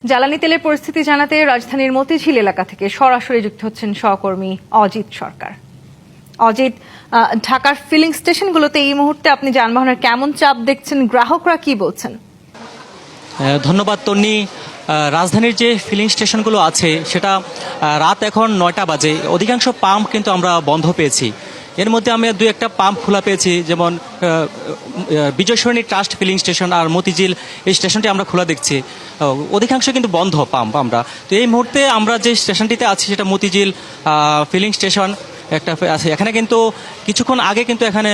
জ্বালানি তেলের পরিস্থিতি জানাতে রাজধানীর মতিঝিল এলাকা থেকে সরাসরি যুক্ত হচ্ছেন সহকর্মী অজিত সরকার। অজিত, ঢাকার ফিলিং স্টেশনগুলোতে এই মুহূর্তে আপনি যানবাহনের কেমন চাপ দেখছেন, গ্রাহকরা কি বলছেন? ধন্যবাদ তন্নি। রাজধানীর যে ফিলিং স্টেশনগুলো আছে সেটা রাত এখন 9টা বাজে, অধিকাংশ পাম্প কিন্তু আমরা বন্ধ পেয়েছি। এর মধ্যে আমি দুই একটা পাম্প খোলা পেয়েছি, যেমন বিজয়সরণী ট্রাস্ট ফিলিং স্টেশন আর মতিঝিল এই স্টেশনটি আমরা খোলা দেখছি। অধিকাংশ কিন্তু বন্ধ পাম্প আমরা। তো এই মুহূর্তে আমরা যে স্টেশনটিতে আছি সেটা মতিঝিল ফিলিং স্টেশন একটা আছে। এখানে কিন্তু কিছুক্ষণ আগে কিন্তু এখানে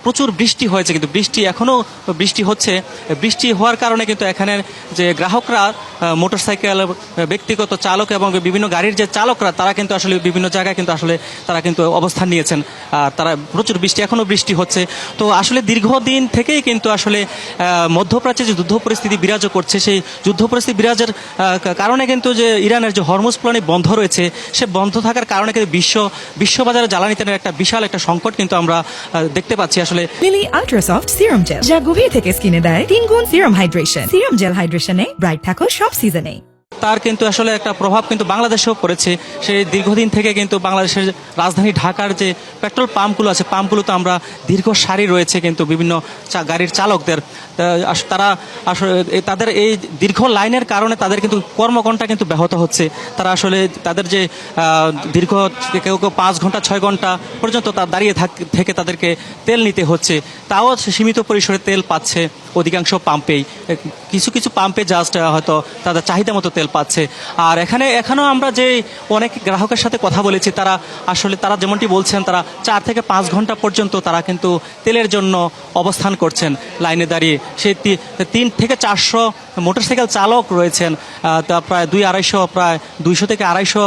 প্রচুর বৃষ্টি হয়েছে, কিন্তু বৃষ্টি এখনও বৃষ্টি হচ্ছে। বৃষ্টি হওয়ার কারণে কিন্তু এখানের যে গ্রাহকরা, মোটরসাইকেল, ব্যক্তিগত চালক এবং বিভিন্ন গাড়ির যে চালকরা, তারা কিন্তু আসলে বিভিন্ন জায়গায় কিন্তু আসলে তারা কিন্তু অবস্থান নিয়েছেন। আর তারা প্রচুর বৃষ্টি, এখনও বৃষ্টি হচ্ছে। তো আসলে দীর্ঘদিন থেকেই কিন্তু আসলে মধ্যপ্রাচ্যে যে যুদ্ধ পরিস্থিতি বিরাজ করছে, সেই যুদ্ধ পরিস্থিতি বিরাজের কারণে কিন্তু যে ইরানের যে হরমুজ প্রণালী বন্ধ রয়েছে, সে বন্ধ থাকার কারণে কিন্তু বিশ্ববাজারে জ্বালানি তেলের একটা বিশাল একটা সংকট কিন্তু আমরা দেখতে পাচ্ছি। আসলে Lily ultra soft serum gel, যা গভীর থেকে স্কিনে দেয় 3 গুণ সিরাম হাইড্রেশন। সিরাম জেল হাইড্রেশনে ব্রাইট থাকো সব সিজনে। তার কিন্তু আসলে একটা প্রভাব কিন্তু বাংলাদেশেও পড়েছে। সেই দীর্ঘদিন থেকে কিন্তু বাংলাদেশের রাজধানী ঢাকার যে পেট্রোল পাম্পগুলো আছে, পাম্পগুলোতে আমরা দীর্ঘ সারি রয়েছে কিন্তু বিভিন্ন গাড়ির চালকদের। তারা আসলে তাদের এই দীর্ঘ লাইনের কারণে তাদের কিন্তু কর্মঘণ্টা কিন্তু ব্যাহত হচ্ছে। তারা আসলে তাদের যে দীর্ঘ কেউ 5 ঘন্টা 6 ঘন্টা পর্যন্ত তার দাঁড়িয়ে থেকে তাদেরকে তেল নিতে হচ্ছে। তাও সীমিত পরিসরে তেল পাচ্ছে অধিকাংশ পাম্পেই। কিছু কিছু পাম্পে জাস্ট হয়তো তাদের চাহিদা মতো তেল পাচ্ছে। আর এখানেও আমরা যে অনেক গ্রাহকের সাথে কথা বলেছি, তারা আসলে তারা যেমনটি বলছেন, তারা 4 থেকে 5 ঘন্টা পর্যন্ত তারা কিন্তু তেলের জন্য অবস্থান করছেন লাইনে দাঁড়িয়ে। সেই 3 থেকে 400 মোটরসাইকেল চালক রয়েছেন, তা প্রায় 200 থেকে 250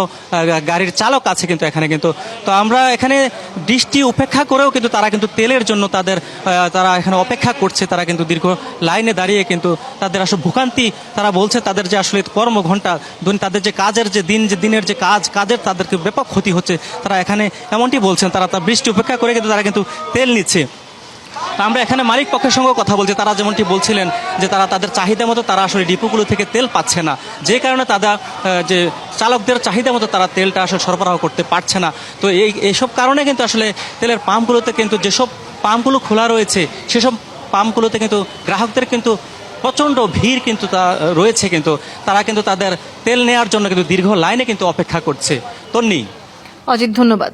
গাড়ির চালক আছে কিন্তু এখানে কিন্তু। তো আমরা এখানে বৃষ্টি উপেক্ষা করেও কিন্তু তারা কিন্তু তেলের জন্য তারা এখানে অপেক্ষা করছে। তারা কিন্তু দীর্ঘ লাইনে দাঁড়িয়ে কিন্তু তাদের আসলে ভোগান্তি, তারা বলছে তাদের যে আসলে কর্মঘণ্টা, তাদের যে কাজের যে দিনের যে কাজের তাদেরকে ব্যাপক ক্ষতি হচ্ছে। তারা এখানে এমনটি বলছেন, তারা বৃষ্টি উপেক্ষা করে কিন্তু তারা কিন্তু তেল নিচ্ছে। আমরা এখানে মালিক পক্ষের সঙ্গে কথা বলছি, তারা যেমনটি বলছিলেন যে তারা তাদের চাহিদা মতো তারা আসলে ডিপোগুলো থেকে তেল পাচ্ছে না, যে কারণে তারা যে চালকদের চাহিদা মতো তারা তেলটা আসলে সরবরাহ করতে পারছে না। তো এইসব কারণে কিন্তু আসলে তেলের পাম্পগুলোতে কিন্তু যেসব পাম্পগুলো খোলা রয়েছে, সেসব পাম্পগুলোতে কিন্তু গ্রাহকদের কিন্তু প্রচণ্ড ভিড় কিন্তু রয়েছে। কিন্তু তারা কিন্তু তাদের তেল নেওয়ার জন্য কিন্তু দীর্ঘ লাইনে কিন্তু অপেক্ষা করছে। তন্নি। অজিত, ধন্যবাদ।